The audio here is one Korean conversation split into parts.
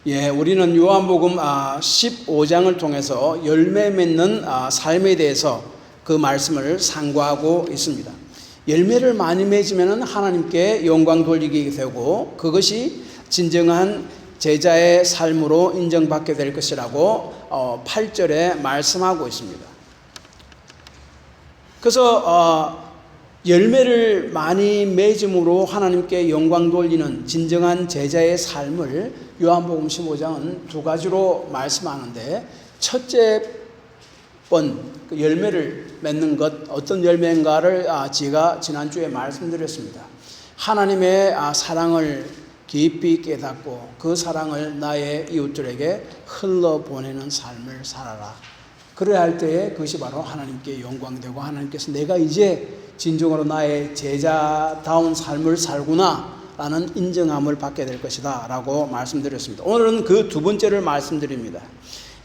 예, 우리는 요한복음 15장을 통해서 열매 맺는 삶에 대해서 그 말씀을 상고하고 있습니다. 열매를 많이 맺으면 하나님께 영광 돌리게 되고 그것이 진정한 제자의 삶으로 인정받게 될 것이라고 8절에 말씀하고 있습니다. 그래서 열매를 많이 맺음으로 하나님께 영광 돌리는 진정한 제자의 삶을 요한복음 15장은 두 가지로 말씀하는데, 첫째 번 열매를 맺는 것, 어떤 열매인가를 제가 지난주에 말씀드렸습니다. 하나님의 사랑을 깊이 깨닫고 그 사랑을 나의 이웃들에게 흘러보내는 삶을 살아라. 그래야 할 때에 그것이 바로 하나님께 영광되고 하나님께서 내가 이제 진정으로 나의 제자다운 삶을 살구나 라는 인정함을 받게 될 것이다 라고 말씀드렸습니다. 오늘은 그 두 번째를 말씀드립니다.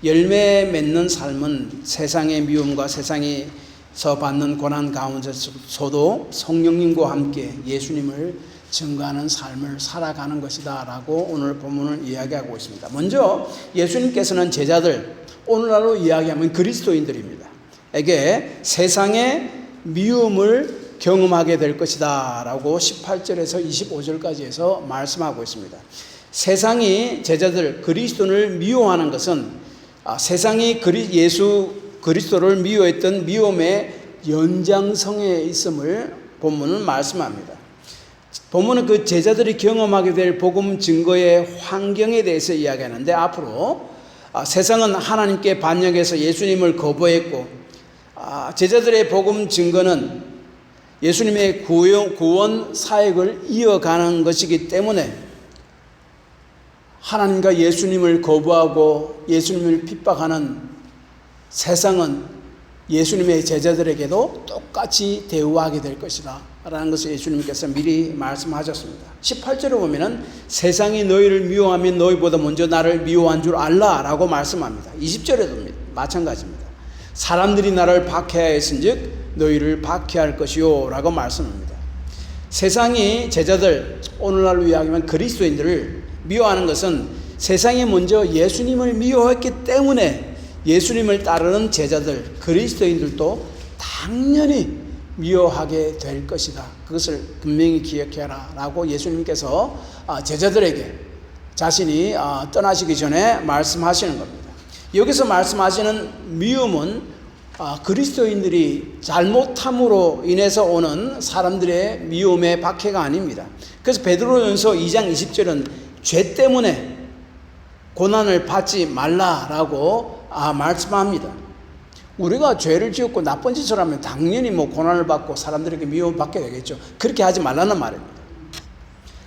열매 맺는 삶은 세상의 미움과 세상에서 받는 고난 가운데서도 성령님과 함께 예수님을 증거하는 삶을 살아가는 것이다 라고 오늘 본문을 이야기하고 있습니다. 먼저 예수님께서는 제자들, 오늘날로 이야기하면 그리스도인들입니다. 에게 세상의 미움을 경험하게 될 것이다 라고 18절에서 25절까지 해서 말씀하고 있습니다. 세상이 제자들 그리스도를 미워하는 것은 세상이 예수 그리스도를 미워했던 미움의 연장성에 있음을 본문은 말씀합니다. 본문은 그 제자들이 경험하게 될 복음 증거의 환경에 대해서 이야기하는데, 앞으로 세상은 하나님께 반역해서 예수님을 거부했고 제자들의 복음 증거는 예수님의 구원 사역을 이어가는 것이기 때문에 하나님과 예수님을 거부하고 예수님을 핍박하는 세상은 예수님의 제자들에게도 똑같이 대우하게 될 것이다 라는 것을 예수님께서 미리 말씀하셨습니다. 18절에 보면은 세상이 너희를 미워하면 너희보다 먼저 나를 미워한 줄 알라 라고 말씀합니다. 20절에도 마찬가지입니다. 사람들이 나를 박해하였은즉 너희를 박해할 것이요 라고 말씀합니다. 세상이 제자들, 오늘날로 이야기하면 그리스도인들을 미워하는 것은 세상이 먼저 예수님을 미워했기 때문에 예수님을 따르는 제자들, 그리스도인들도 당연히 미워하게 될 것이다. 그것을 분명히 기억해라 라고 예수님께서 제자들에게 자신이 떠나시기 전에 말씀하시는 겁니다. 여기서 말씀하시는 미움은 그리스도인들이 잘못함으로 인해서 오는 사람들의 미움의 박해가 아닙니다. 그래서 베드로전서 2장 20절은 죄 때문에 고난을 받지 말라라고 말씀합니다. 우리가 죄를 지었고 나쁜 짓을 하면 당연히 고난을 받고 사람들에게 미움을 받게 되겠죠. 그렇게 하지 말라는 말입니다.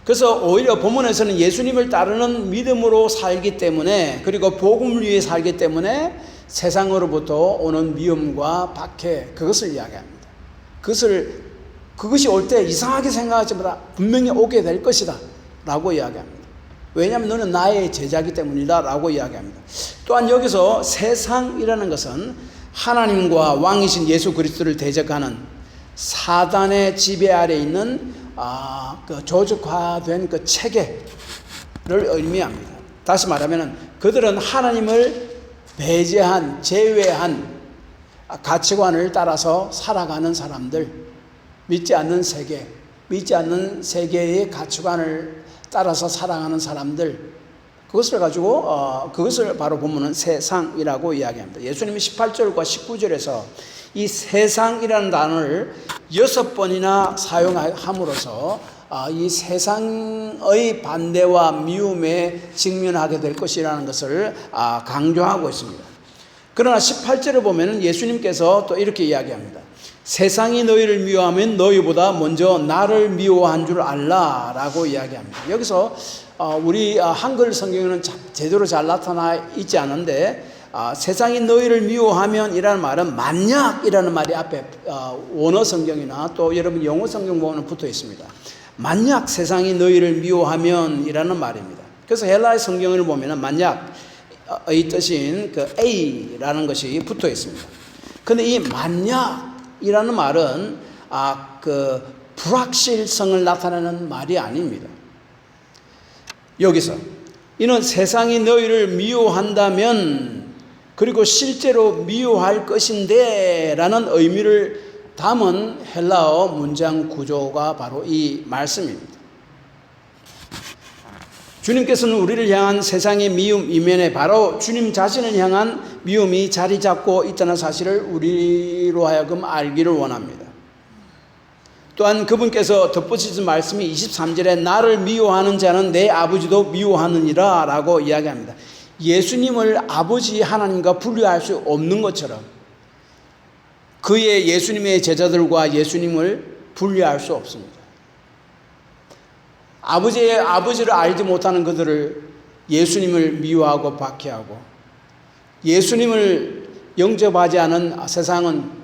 그래서 오히려 본문에서는 예수님을 따르는 믿음으로 살기 때문에, 그리고 복음을 위해 살기 때문에 세상으로부터 오는 미움과 박해, 그것을 이야기합니다. 그것이 올 때 이상하게 생각하지 마라, 분명히 오게 될 것이다 라고 이야기합니다. 왜냐하면 너는 나의 제자이기 때문이다 라고 이야기합니다. 또한 여기서 세상이라는 것은 하나님과 왕이신 예수 그리스도를 대적하는 사단의 지배 아래 있는 그 조직화된 그 체계를 의미합니다. 다시 말하면 그들은 하나님을 배제한, 제외한 가치관을 따라서 살아가는 사람들, 믿지 않는 세계의 가치관을 따라서 살아가는 사람들, 그것을 바로 본문은 세상이라고 이야기합니다. 예수님이 18절과 19절에서 이 세상이라는 단어를 6번이나 사용함으로써 이 세상의 반대와 미움에 직면하게 될 것이라는 것을 강조하고 있습니다. 그러나 18절을 보면 예수님께서 또 이렇게 이야기합니다. 세상이 너희를 미워하면 너희보다 먼저 나를 미워한 줄 알라 라고 이야기합니다. 여기서 우리 한글 성경에는 제대로 잘 나타나 있지 않은데, 세상이 너희를 미워하면 이라는 말은 만약이라는 말이 앞에 원어 성경이나 또 여러분 영어 성경 보면 붙어 있습니다. 만약 세상이 너희를 미워하면 이라는 말입니다. 그래서 헬라의 성경을 보면 만약의 뜻인 그 A라는 것이 붙어 있습니다. 근데 이 만약이라는 말은 그 불확실성을 나타내는 말이 아닙니다. 여기서 이는 세상이 너희를 미워한다면 그리고 실제로 미워할 것인데 라는 의미를 담은 헬라어 문장 구조가 바로 이 말씀입니다. 주님께서는 우리를 향한 세상의 미움 이면에 바로 주님 자신을 향한 미움이 자리 잡고 있다는 사실을 우리로 하여금 알기를 원합니다. 또한 그분께서 덧붙이신 말씀이 23절에 나를 미워하는 자는 내 아버지도 미워하느니라 라고 이야기합니다. 예수님을 아버지 하나님과 분리할 수 없는 것처럼 그의 예수님의 제자들과 예수님을 분리할 수 없습니다. 아버지를 알지 못하는 그들을 예수님을 미워하고 박해하고 예수님을 영접하지 않은 세상은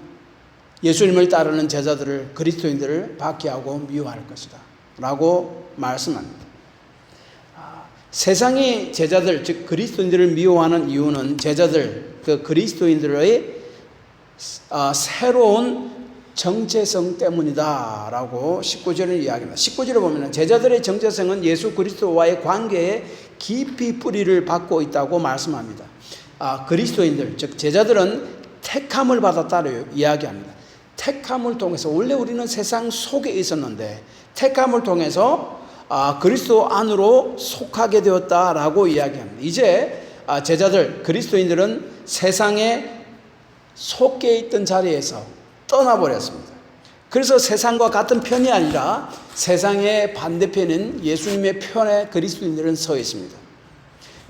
예수님을 따르는 제자들을 그리스도인들을 박해하고 미워할 것이다 라고 말씀합니다. 세상이 제자들 즉 그리스도인들을 미워하는 이유는 제자들 그 그리스도인들의 새로운 정체성 때문이다 라고 19절을 이야기합니다. 19절에 보면 제자들의 정체성은 예수 그리스도와의 관계에 깊이 뿌리를 받고 있다고 말씀합니다. 그리스도인들 즉 제자들은 택함을 받았다고 이야기합니다. 택함을 통해서 원래 우리는 세상 속에 있었는데 택함을 통해서 그리스도 안으로 속하게 되었다라고 이야기합니다. 이제 제자들 그리스도인들은 세상에 속해 있던 자리에서 떠나버렸습니다. 그래서 세상과 같은 편이 아니라 세상의 반대편인 예수님의 편에 그리스도인들은 서 있습니다.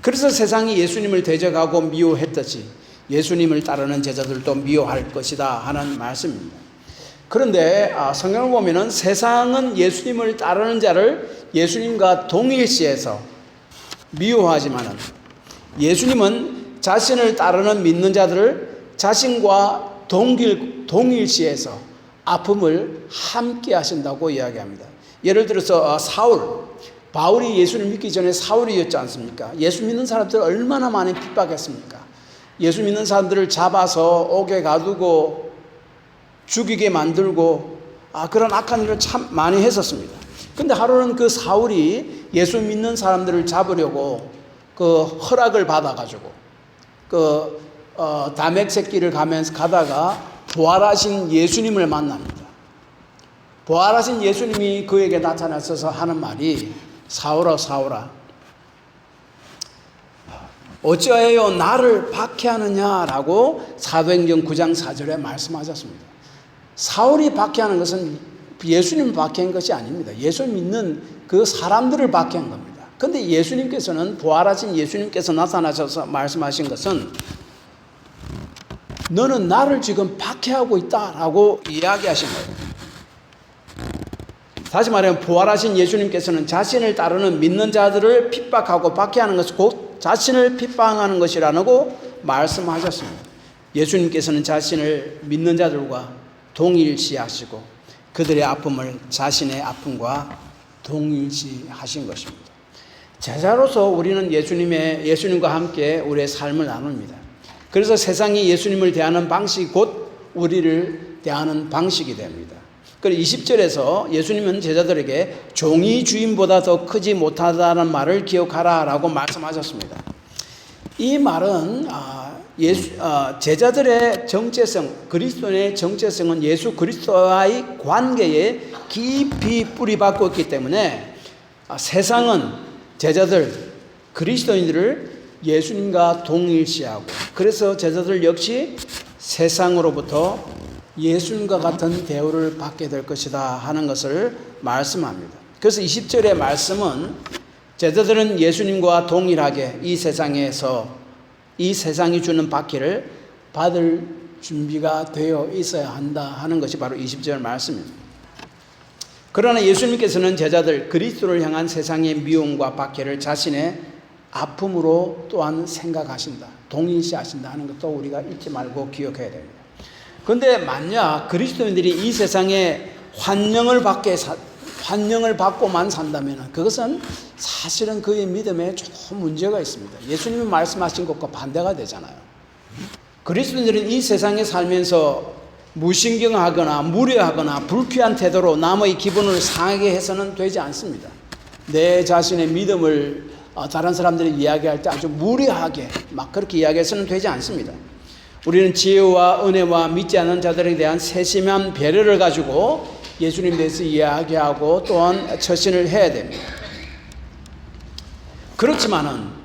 그래서 세상이 예수님을 대적하고 미워했듯이 예수님을 따르는 제자들도 미워할 것이다 하는 말씀입니다. 그런데 성경을 보면은 세상은 예수님을 따르는 자를 예수님과 동일시해서 미워하지만은 예수님은 자신을 따르는 믿는 자들을 자신과 동일시해서 아픔을 함께 하신다고 이야기합니다. 예를 들어서 바울이 예수를 믿기 전에 사울이었지 않습니까? 예수 믿는 사람들 얼마나 많이 핍박했습니까? 예수 믿는 사람들을 잡아서 옥에 가두고 죽이게 만들고 그런 악한 일을 참 많이 했었습니다. 근데 하루는 그 사울이 예수 믿는 사람들을 잡으려고 그 허락을 받아가지고 다맥새길을 가다가 부활하신 예수님을 만납니다. 부활하신 예수님이 그에게 나타나셔서 하는 말이 사울아 어찌하여 나를 박해하느냐라고 사도행전 9장 4절에 말씀하셨습니다. 사울이 박해하는 것은 예수님을 박해한 것이 아닙니다. 예수 믿는 그 사람들을 박해한 겁니다. 그런데 예수님께서는 부활하신 예수님께서 나타나셔서 말씀하신 것은 너는 나를 지금 박해하고 있다라고 이야기하신 거예요. 다시 말하면 부활하신 예수님께서는 자신을 따르는 믿는 자들을 핍박하고 박해하는 것은 곧 자신을 핍박하는 것이라고 말씀하셨습니다. 예수님께서는 자신을 믿는 자들과 동일시하시고 그들의 아픔을 자신의 아픔과 동일시하신 것입니다. 제자로서 우리는 예수님과 함께 우리의 삶을 나눕니다. 그래서 세상이 예수님을 대하는 방식이 곧 우리를 대하는 방식이 됩니다. 그리고 20절에서 예수님은 제자들에게 종이 주인보다 더 크지 못하다는 말을 기억하라 라고 말씀하셨습니다. 이 말은 제자들의 정체성, 그리스도의 정체성은 예수 그리스도와의 관계에 깊이 뿌리박고 있기 때문에 세상은 제자들, 그리스도인들을 예수님과 동일시하고 그래서 제자들 역시 세상으로부터 예수님과 같은 대우를 받게 될 것이다 하는 것을 말씀합니다. 그래서 20절의 말씀은 제자들은 예수님과 동일하게 이 세상에서 이 세상이 주는 박해를 받을 준비가 되어 있어야 한다 하는 것이 바로 20절 말씀입니다. 그러나 예수님께서는 제자들 그리스도를 향한 세상의 미움과 박해를 자신의 아픔으로 또한 생각하신다, 동일시하신다 하는 것도 우리가 잊지 말고 기억해야 됩니다. 그런데 만약 그리스도인들이 이 세상에 환영을 받고만 산다면 그것은 사실은 그의 믿음에 조금 문제가 있습니다. 예수님이 말씀하신 것과 반대가 되잖아요. 그리스도인들은 이 세상에 살면서 무신경하거나 무례하거나 불쾌한 태도로 남의 기분을 상하게 해서는 되지 않습니다. 내 자신의 믿음을 다른 사람들이 이야기할 때 아주 무례하게 막 그렇게 이야기해서는 되지 않습니다. 우리는 지혜와 은혜와 믿지 않는 자들에 대한 세심한 배려를 가지고 예수님에 대해서 이야기하고 또한 처신을 해야 됩니다. 그렇지만은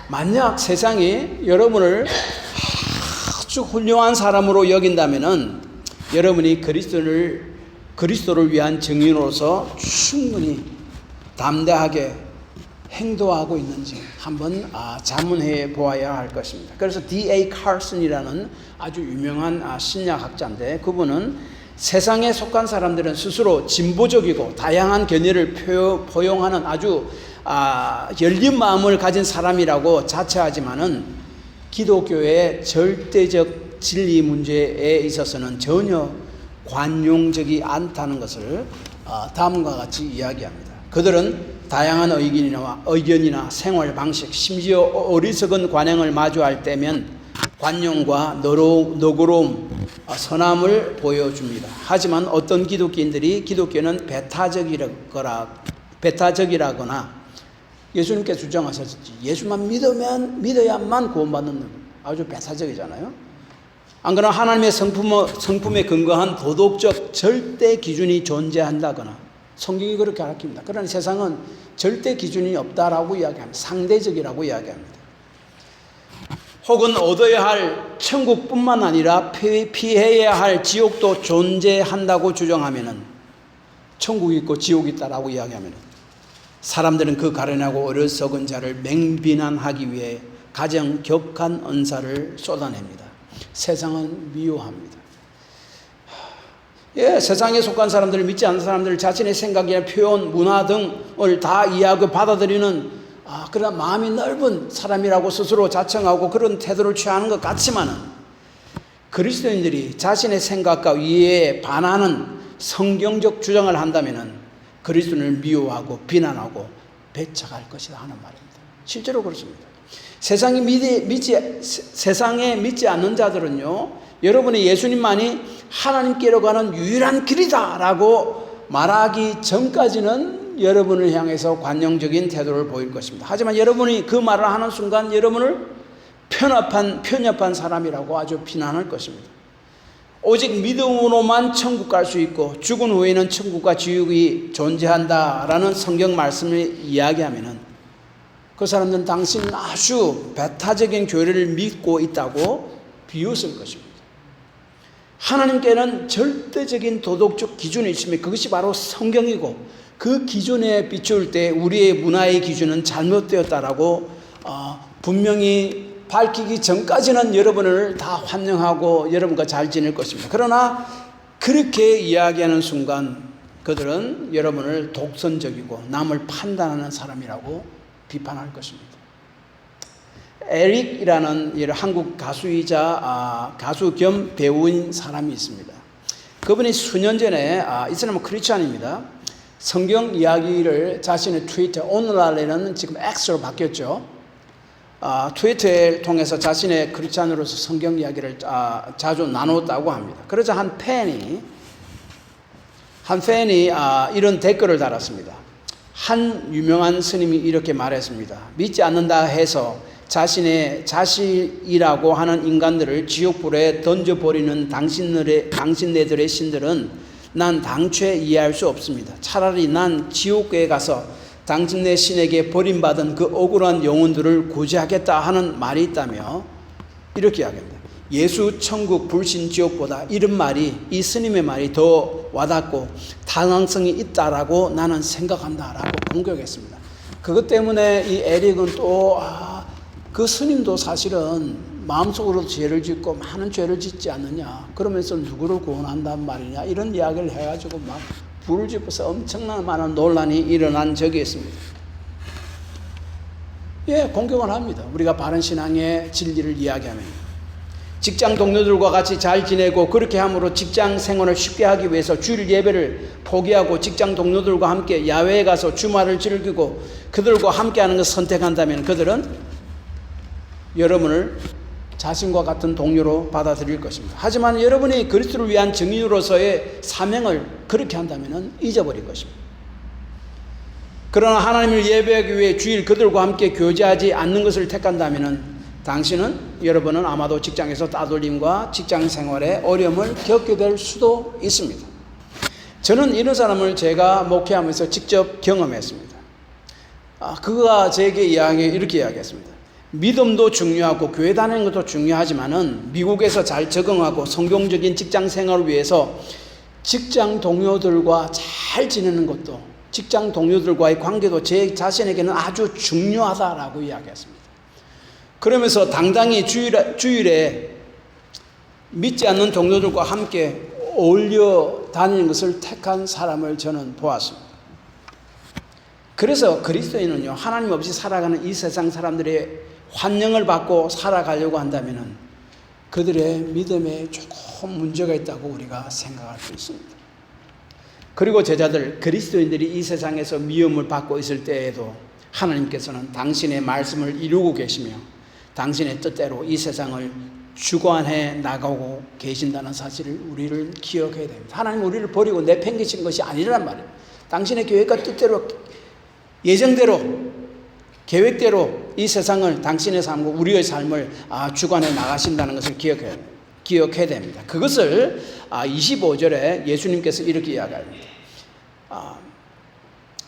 만약 세상이 여러분을 아주 훌륭한 사람으로 여긴다면은 여러분이 그리스도를 위한 증인으로서 충분히 담대하게 행동하고 있는지 한번 자문해 보아야 할 것입니다. 그래서 D.A. 칼슨이라는 아주 유명한 신약학자인데 그분은 세상에 속한 사람들은 스스로 진보적이고 다양한 견해를 포용하는 아주 열린 마음을 가진 사람이라고 자처하지만은 기독교의 절대적 진리 문제에 있어서는 전혀 관용적이 않다는 것을 다음과 같이 이야기합니다. 그들은 다양한 의견이나 생활 방식, 심지어 어리석은 관행을 마주할 때면 관용과 너그러움, 선함을 보여줍니다. 하지만 어떤 기독교는 배타적이라거나 예수님께서 주장하셨지 예수만 믿어야만 구원받는 아주 배타적이잖아요. 안 그러나 하나님의 성품에 근거한 도덕적 절대 기준이 존재한다거나 성경이 그렇게 가르칩니다. 그러나 세상은 절대 기준이 없다라고 이야기합니다. 상대적이라고 이야기합니다. 혹은 얻어야 할 천국뿐만 아니라 피해야 할 지옥도 존재한다고 주장하면은 천국이 있고 지옥이 있다라고 이야기하면은 사람들은 그 가련하고 어리석은 자를 맹비난하기 위해 가장 격한 언사를 쏟아냅니다. 세상은 미워합니다. 세상에 속한 사람들을 믿지 않는 사람들을 자신의 생각이나 표현, 문화 등을 다 이해하고 받아들이는 그런 마음이 넓은 사람이라고 스스로 자청하고 그런 태도를 취하는 것 같지만은 그리스도인들이 자신의 생각과 이해에 반하는 성경적 주장을 한다면은 그리스도인을 미워하고 비난하고 배척할 것이다 하는 말입니다. 실제로 그렇습니다. 세상에 믿지 않는 자들은요, 여러분이 예수님만이 하나님께로 가는 유일한 길이다라고 말하기 전까지는 여러분을 향해서 관용적인 태도를 보일 것입니다. 하지만 여러분이 그 말을 하는 순간 여러분을 편협한 사람이라고 아주 비난할 것입니다. 오직 믿음으로만 천국 갈 수 있고 죽은 후에는 천국과 지옥이 존재한다라는 성경 말씀을 이야기하면은 그 사람들은 당신은 아주 배타적인 교리를 믿고 있다고 비웃을 것입니다. 하나님께는 절대적인 도덕적 기준이 있으며 그것이 바로 성경이고 그 기준에 비추을 때 우리의 문화의 기준은 잘못되었다라고 분명히 밝히기 전까지는 여러분을 다 환영하고 여러분과 잘 지낼 것입니다. 그러나 그렇게 이야기하는 순간 그들은 여러분을 독선적이고 남을 판단하는 사람이라고 비판할 것입니다. 에릭이라는 한국 가수이자 가수 겸 배우인 사람이 있습니다. 그분이 수년 전에 이 사람은 크리스찬입니다. 성경 이야기를 자신의 트위터, 오늘날에는 지금 X로 바뀌었죠. 트위터를 통해서 자신의 크리스찬으로서 성경 이야기를 자주 나눴다고 합니다. 그러자 한 팬이 이런 댓글을 달았습니다. 한 유명한 스님이 이렇게 말했습니다. 믿지 않는다 해서 자신의 자식이라고 하는 인간들을 지옥불에 던져버리는 당신네들의 신들은 난 당최 이해할 수 없습니다. 차라리 난 지옥에 가서 당신네 신에게 버림받은 그 억울한 영혼들을 구제하겠다 하는 말이 있다며 이렇게 이야기합니다. 예수, 천국, 불신, 지옥보다 이 스님의 말이 더 와닿고 타당성이 있다라고 나는 생각한다라고 공격했습니다. 그것 때문에 이 에릭은 또 그 스님도 사실은 마음속으로 죄를 짓고 많은 죄를 짓지 않느냐, 그러면서 누구를 구원한단 말이냐, 이런 이야기를 해가지고 막 불을 지펴서 엄청난 많은 논란이 일어난 적이 있습니다. 공경을 합니다. 우리가 바른 신앙의 진리를 이야기하면 직장 동료들과 같이 잘 지내고 그렇게 함으로 직장 생활을 쉽게 하기 위해서 주일 예배를 포기하고 직장 동료들과 함께 야외에 가서 주말을 즐기고 그들과 함께하는 것을 선택한다면 그들은 여러분을 자신과 같은 동료로 받아들일 것입니다. 하지만 여러분이 그리스도를 위한 증인으로서의 사명을 그렇게 한다면 잊어버릴 것입니다. 그러나 하나님을 예배하기 위해 주일 그들과 함께 교제하지 않는 것을 택한다면 당신은, 여러분은 아마도 직장에서 따돌림과 직장 생활에 어려움을 겪게 될 수도 있습니다. 저는 이런 사람을 제가 목회하면서 직접 경험했습니다. 그가 제게 이렇게 이야기했습니다. 믿음도 중요하고 교회 다니는 것도 중요하지만은 미국에서 잘 적응하고 성경적인 직장 생활을 위해서 직장 동료들과 잘 지내는 것도, 직장 동료들과의 관계도 제 자신에게는 아주 중요하다라고 이야기했습니다. 그러면서 당당히 주일에 믿지 않는 동료들과 함께 어울려 다니는 것을 택한 사람을 저는 보았습니다. 그래서 그리스도인은요, 하나님 없이 살아가는 이 세상 사람들의 환영을 받고 살아가려고 한다면 그들의 믿음에 조금 문제가 있다고 우리가 생각할 수 있습니다. 그리고 제자들, 그리스도인들이 이 세상에서 미움을 받고 있을 때에도 하나님께서는 당신의 말씀을 이루고 계시며 당신의 뜻대로 이 세상을 주관해 나가고 계신다는 사실을 우리를 기억해야 됩니다. 하나님 우리를 버리고 내팽개친 것이 아니란 말이에요. 당신의 계획과 뜻대로, 예정대로, 계획대로 이 세상을, 당신의 삶과 우리의 삶을 주관해 나가신다는 것을 기억해야 됩니다. 그것을 25절에 예수님께서 이렇게 이야기합니다.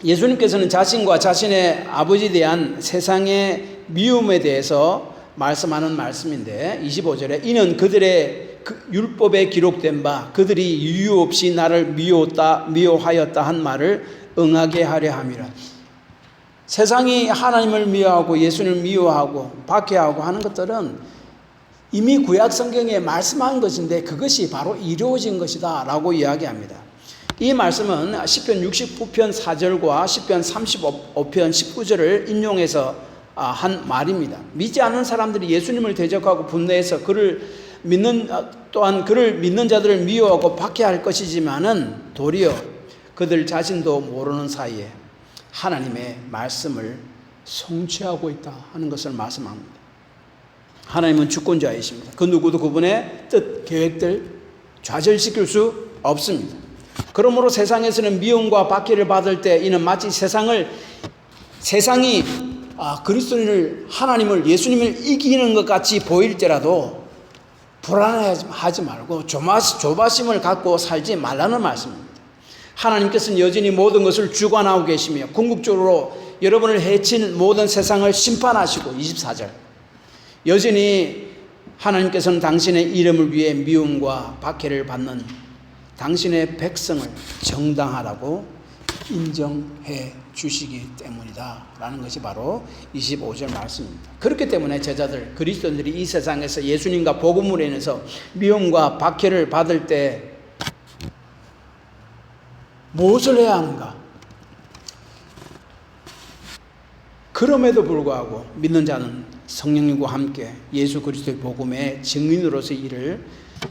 예수님께서는 자신과 자신의 아버지에 대한 세상의 미움에 대해서 말씀하는 말씀인데, 25절에 이는 그들의 율법에 기록된 바 그들이 이유 없이 나를 미워하였다 한 말을 응하게 하려 함이라. 세상이 하나님을 미워하고 예수님을 미워하고 박해하고 하는 것들은 이미 구약 성경에 말씀한 것인데 그것이 바로 이루어진 것이다 라고 이야기합니다. 이 말씀은 시편 69편 4절과 시편 35편 19절을 인용해서 한 말입니다. 믿지 않는 사람들이 예수님을 대적하고 분노해서 또한 그를 믿는 자들을 미워하고 박해할 것이지만은 도리어 그들 자신도 모르는 사이에 하나님의 말씀을 성취하고 있다 하는 것을 말씀합니다. 하나님은 주권자이십니다. 그 누구도 그분의 뜻, 계획들 좌절시킬 수 없습니다. 그러므로 세상에서는 미움과 박해를 받을 때 이는 마치 세상이 그리스도인을, 하나님을, 예수님을 이기는 것 같이 보일지라도 불안해하지 말고 조바심을 갖고 살지 말라는 말씀입니다. 하나님께서는 여전히 모든 것을 주관하고 계시며 궁극적으로 여러분을 해친 모든 세상을 심판하시고, 24절, 여전히 하나님께서는 당신의 이름을 위해 미움과 박해를 받는 당신의 백성을 정당하다고 인정해 주시기 때문이다 라는 것이 바로 25절 말씀입니다. 그렇기 때문에 제자들, 그리스도인들이 이 세상에서 예수님과 복음으로 인해서 미움과 박해를 받을 때 무엇을 해야 하는가? 그럼에도 불구하고 믿는 자는 성령님과 함께 예수 그리스도의 복음의 증인으로서 일을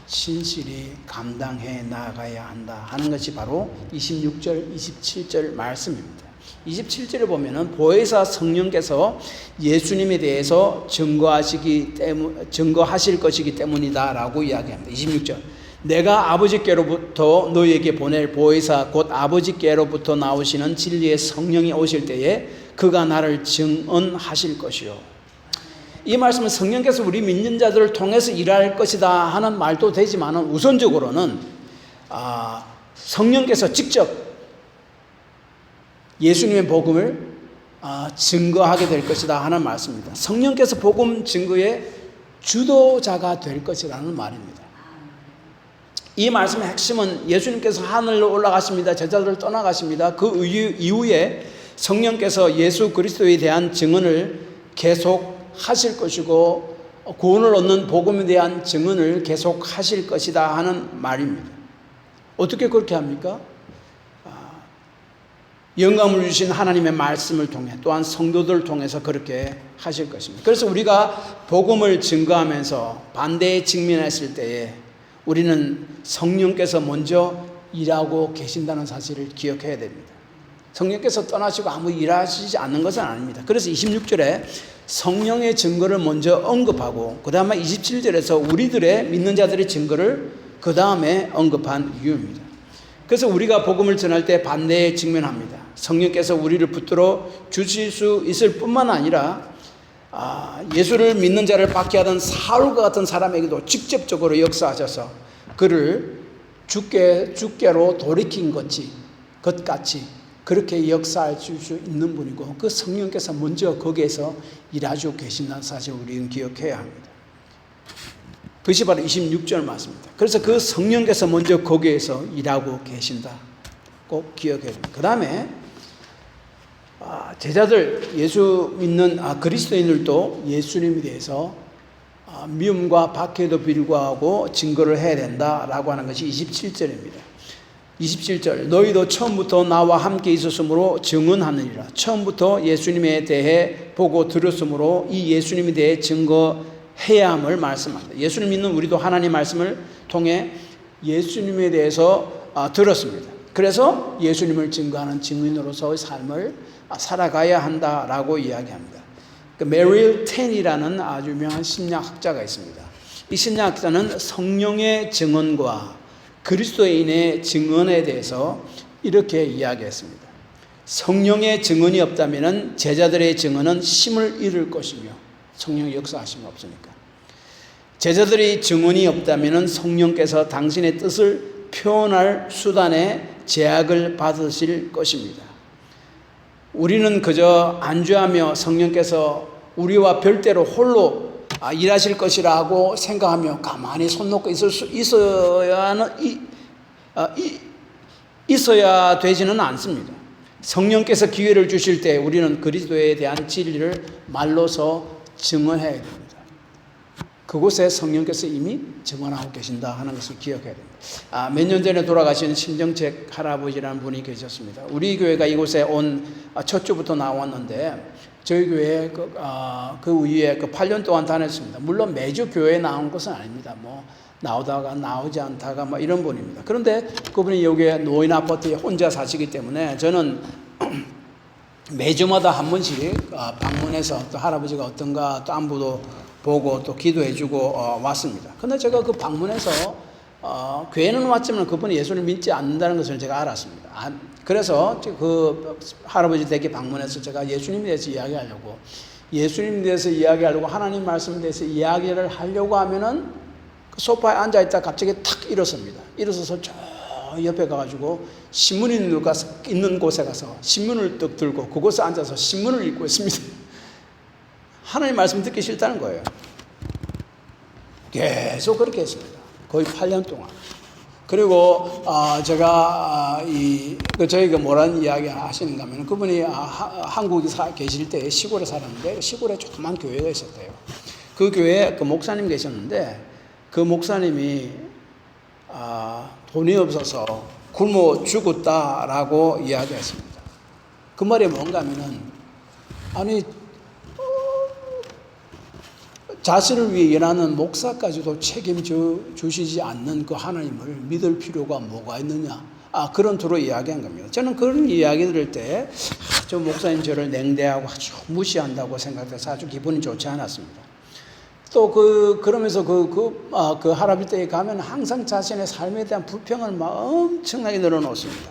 신실히 감당해 나가야 한다 하는 것이 바로 26절, 27절 말씀입니다. 27절을 보면은 보혜사 성령께서 예수님에 대해서 증거하실 것이기 때문이다 라고 이야기합니다. 26절, 내가 아버지께로부터 너희에게 보낼 보혜사 곧 아버지께로부터 나오시는 진리의 성령이 오실 때에 그가 나를 증언하실 것이요. 이 말씀은 성령께서 우리 믿는 자들을 통해서 일할 것이다 하는 말도 되지만 우선적으로는 성령께서 직접 예수님의 복음을 증거하게 될 것이다 하는 말씀입니다. 성령께서 복음 증거의 주도자가 될 것이라는 말입니다. 이 말씀의 핵심은 예수님께서 하늘로 올라가십니다. 제자들을 떠나가십니다. 그 이후에 성령께서 예수 그리스도에 대한 증언을 계속 하실 것이고 구원을 얻는 복음에 대한 증언을 계속 하실 것이다 하는 말입니다. 어떻게 그렇게 합니까? 영감을 주신 하나님의 말씀을 통해 또한 성도들을 통해서 그렇게 하실 것입니다. 그래서 우리가 복음을 증거하면서 반대에 직면했을 때에 우리는 성령께서 먼저 일하고 계신다는 사실을 기억해야 됩니다. 성령께서 떠나시고 아무 일하시지 않는 것은 아닙니다. 그래서 26절에 성령의 증거를 먼저 언급하고 그 다음에 27절에서 우리들의 믿는 자들의 증거를 그 다음에 언급한 이유입니다. 그래서 우리가 복음을 전할 때 반대에 직면합니다. 성령께서 우리를 붙들어 주실 수 있을 뿐만 아니라 예수를 믿는 자를 박해하던 사울과 같은 사람에게도 직접적으로 역사하셔서 그를 주께로 돌이킨 것 같이 그렇게 역사할 수 있는 분이고 그 성령께서 먼저 거기에서 일하시고 계신다는 사실을 우리는 기억해야 합니다. 그것이 바로 26절 말씀입니다. 그래서 그 성령께서 먼저 거기에서 일하고 계신다. 꼭 기억해야 됩니다. 그 다음에 제자들, 예수 믿는 그리스도인들도 예수님에 대해서 미움과 박해에도 불구하고 증거를 해야 된다라고 하는 것이 27절입니다. 27절, 너희도 처음부터 나와 함께 있었으므로 증언하느니라. 처음부터 예수님에 대해 보고 들었으므로 이 예수님에 대해 증거해야 함을 말씀합니다. 예수님 믿는 우리도 하나님 말씀을 통해 예수님에 대해서 들었습니다. 그래서 예수님을 증거하는 증인으로서의 삶을 살아가야 한다라고 이야기합니다. 메릴 텐이라는 아주 유명한 심리학자가 있습니다. 이 심리학자는 성령의 증언과 그리스도인의 증언에 대해서 이렇게 이야기했습니다. 성령의 증언이 없다면 제자들의 증언은 힘을 잃을 것이며 성령의 역사하심이 없으니까. 제자들의 증언이 없다면 성령께서 당신의 뜻을 표현할 수단에 제약을 받으실 것입니다. 우리는 그저 안주하며 성령께서 우리와 별대로 홀로 일하실 것이라고 생각하며 가만히 손 놓고 있어야 되지는 않습니다. 성령께서 기회를 주실 때 우리는 그리스도에 대한 진리를 말로서 증언해야 됩니다. 그곳에 성령께서 이미 증언하고 계신다 하는 것을 기억해야 됩니다. 몇 년 전에 돌아가신 신정책 할아버지라는 분이 계셨습니다. 우리 교회가 이곳에 온 첫 주부터 나왔는데 저희 교회에 그 위에 8년 동안 다녔습니다. 물론 매주 교회에 나온 것은 아닙니다. 나오다가 나오지 않다가 이런 분입니다. 그런데 그분이 여기에 노인 아파트에 혼자 사시기 때문에 저는 매주마다 한 번씩 방문해서 또 할아버지가 어떤가 또 안부도 보고 또 기도해주고 왔습니다. 근데 제가 그 방문해서 교회는 왔지만 그분이 예수를 믿지 않는다는 것을 제가 알았습니다. 그래서 그 할아버지 댁에 방문해서 제가 예수님에 대해서 이야기하려고 예수님에 대해서 이야기하려고 하나님 말씀에 대해서 이야기를 하려고 하면은 그 소파에 앉아있다 갑자기 탁 일어섭니다. 일어서서 저 옆에 가가지고 신문 있는 곳에 가서 신문을 떡 들고 그곳에 앉아서 신문을 읽고 있습니다. 하나님 말씀 듣기 싫다는 거예요. 계속 그렇게 했습니다. 거의 8년 동안. 그리고 제가 저희가 뭐라는 이야기 하시는가 하면 그분이 한국에 계실 때 시골에 살았는데 시골에 조그만 교회가 있었대요. 그 교회에 그 목사님 계셨는데 그 목사님이 돈이 없어서 굶어 죽었다라고 이야기했습니다. 그 말이 뭔가 하면은 자신을 위해 일하는 목사까지도 책임져 주시지 않는 그 하나님을 믿을 필요가 뭐가 있느냐. 그런 투로 이야기한 겁니다. 저는 그런 이야기 들을 때 저 목사님 저를 냉대하고 아주 무시한다고 생각해서 아주 기분이 좋지 않았습니다. 또 그러면서 그 할아버지 댁에 가면 항상 자신의 삶에 대한 불평을 막 엄청나게 늘어놓습니다.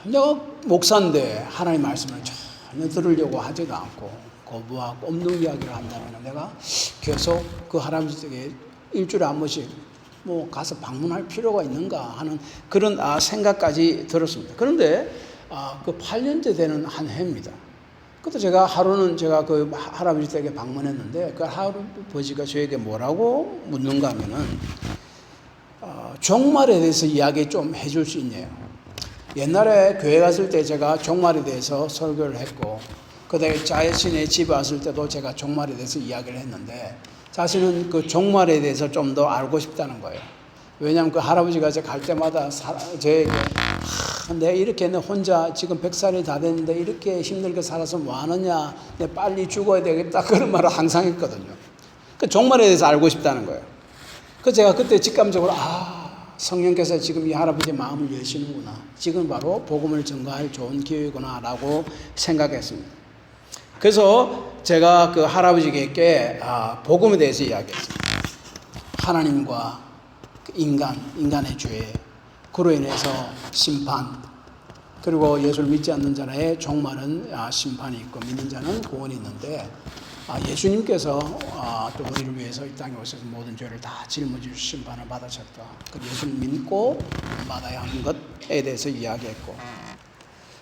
내가 목사인데 하나님 말씀을 전혀 들으려고 하지도 않고 거부하고 없는 이야기를 한다면 내가 계속 그 할아버지 댁에 일주일에 한 번씩 가서 방문할 필요가 있는가 하는 그런 생각까지 들었습니다. 그런데 그 8년째 되는 한 해입니다. 그때 하루는 제가 그 할아버지 댁에 방문했는데 그 할아버지가 저에게 뭐라고 묻는가 하면은 종말에 대해서 이야기 좀 해줄 수 있네요. 옛날에 교회 갔을 때 제가 종말에 대해서 설교를 했고 그다음에 자신의 집에 왔을 때도 제가 종말에 대해서 이야기를 했는데 자신은 그 종말에 대해서 좀 더 알고 싶다는 거예요. 왜냐하면 그 할아버지가 갈 때마다 저에게 내 혼자 지금 100살이 다 됐는데 이렇게 힘들게 살아서 뭐 하느냐, 내 빨리 죽어야 되겠다 그런 말을 항상 했거든요. 그 종말에 대해서 알고 싶다는 거예요. 그래서 제가 그때 직감적으로 성령께서 지금 이 할아버지의 마음을 여시는구나. 지금 바로 복음을 전가할 좋은 기회구나 라고 생각했습니다. 그래서 제가 그 할아버지께 복음에 대해서 이야기했어요. 하나님과 인간의 죄, 그로 인해서 심판, 그리고 예수를 믿지 않는 자의 종말은 심판이 있고 믿는 자는 구원이 있는데 예수님께서 또 우리를 위해서 이 땅에 오셔서 모든 죄를 다 짊어지고 심판을 받으셨다. 그 예수를 믿고 받아야 하는 것에 대해서 이야기했고,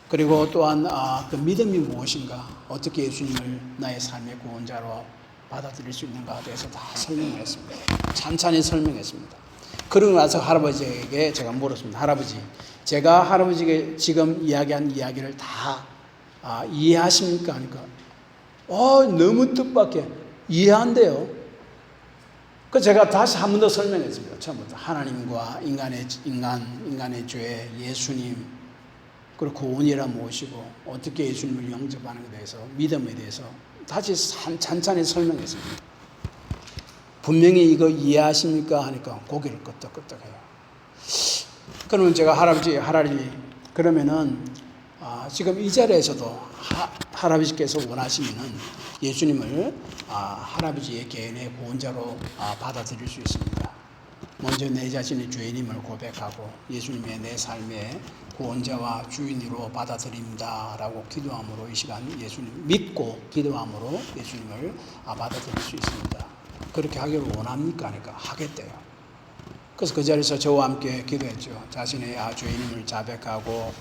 그리고 또한 그 믿음이 무엇인가, 어떻게 예수님을 나의 삶의 구원자로 받아들일 수 있는가에 대해서 다 설명했습니다. 찬찬히 설명했습니다. 그러고 나서 할아버지에게 제가 물었습니다. 할아버지, 제가 할아버지에게 지금 이야기한 이야기를 다 이해하십니까? 하니까 너무 뜻밖에 이해한대요. 그 제가 다시 한 번 더 설명했습니다. 처음부터 하나님과 인간의 죄, 예수님, 그리고 구원이란 무엇이고 어떻게 예수님을 영접하는 것에 대해서, 믿음에 대해서 다시 찬찬히 설명했습니다. 분명히 이거 이해하십니까? 하니까 고개를 끄덕끄덕해요. 그러면 제가 할아버지 그러면은 지금 이 자리에서도 할아버지께서 원하시면은 예수님을 할아버지의 개인의 구원자로 받아들일 수 있습니다. 먼저 내 자신의 죄인임을 고백하고 예수님의 내 삶의 구원자와 주인으로 받아들입니다라고 기도함으로 이 시간 예수님 믿고 기도함으로 예수님을 받아들일 수 있습니다. 그렇게 하기를 원합니까? 하니까 하겠대요. 그래서 그 자리에서 저와 함께 기도했죠. 자신의 죄인임을 자백하고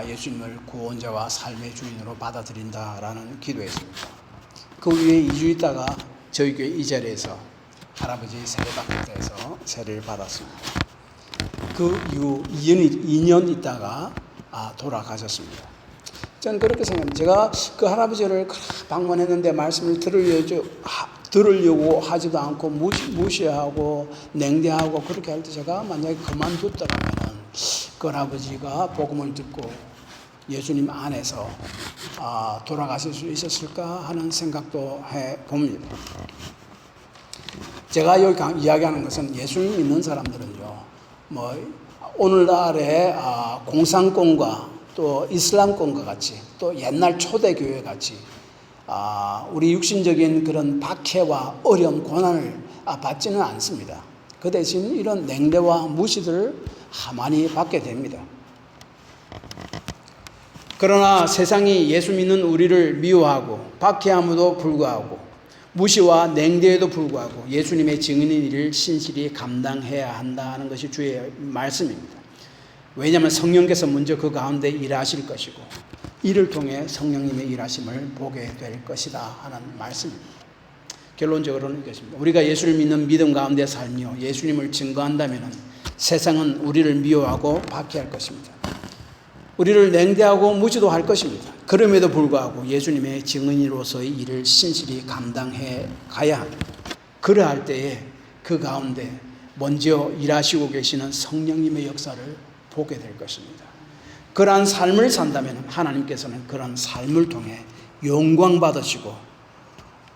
예수님을 구원자와 삶의 주인으로 받아들인다라는 기도했습니다. 그 후에 2주 있다가 저희 교회 이 자리에서 할아버지 세례받기에서 세례를 받았습니다. 그 이후 2년 있다가 돌아가셨습니다. 저는 그렇게 생각합니다. 제가 그 할아버지를 방문했는데 말씀을 들으려고 하지도 않고 무시하고 냉대하고 그렇게 할 때 제가 만약에 그만뒀다면 그 할아버지가 복음을 듣고 예수님 안에서 돌아가실 수 있었을까 하는 생각도 해봅니다. 제가 여기 이야기하는 것은 예수님 믿는 사람들은요, 오늘날의 공산권과 또 이슬람권과 같이 또 옛날 초대교회 같이 우리 육신적인 그런 박해와 어려움, 고난을 받지는 않습니다. 그 대신 이런 냉대와 무시들을 많이 받게 됩니다. 그러나 세상이 예수 믿는 우리를 미워하고 박해함에도 불구하고 무시와 냉대에도 불구하고 예수님의 증인인 일을 신실히 감당해야 한다는 것이 주의 말씀입니다. 왜냐하면 성령께서 먼저 그 가운데 일하실 것이고 이를 통해 성령님의 일하심을 보게 될 것이다 하는 말씀입니다. 결론적으로는 이것입니다. 우리가 예수를 믿는 믿음 가운데 살며 예수님을 증거한다면 세상은 우리를 미워하고 박해할 것입니다. 우리를 냉대하고 무시도 할 것입니다. 그럼에도 불구하고 예수님의 증인으로서의 일을 신실히 감당해 가야 합니다. 그러할 때에 그 가운데 먼저 일하시고 계시는 성령님의 역사를 보게 될 것입니다. 그러한 삶을 산다면 하나님께서는 그런 삶을 통해 영광 받으시고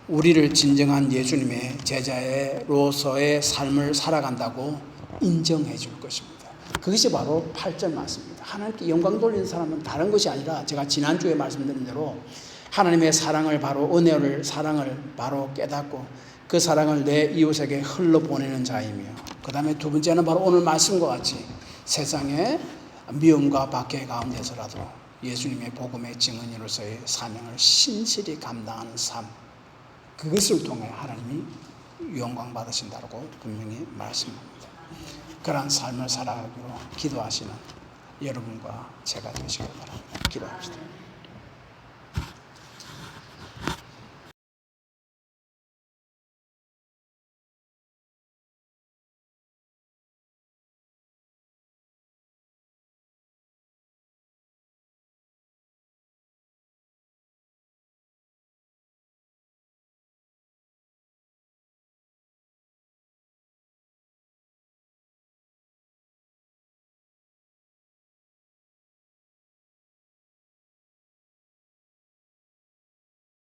우리를 진정한 예수님의 제자로서의 삶을 살아간다고 인정해 줄 것입니다. 그것이 바로 8절 말씀입니다. 하나님께 영광 돌리는 사람은 다른 것이 아니라 제가 지난주에 말씀드린 대로 하나님의 사랑을 바로 은혜를 사랑을 바로 깨닫고 그 사랑을 내 이웃에게 흘러보내는 자이며 그 다음에 두 번째는 바로 오늘 말씀과 같이 세상의 미움과 박해 가운데서라도 예수님의 복음의 증언으로서의 사명을 신실히 감당하는 삶, 그것을 통해 하나님이 영광 받으신다고 분명히 말씀합니다. 그러한 삶을 살아가기로 기도하시는 여러분과 제가 되시길 바랍니다. 기도합시다.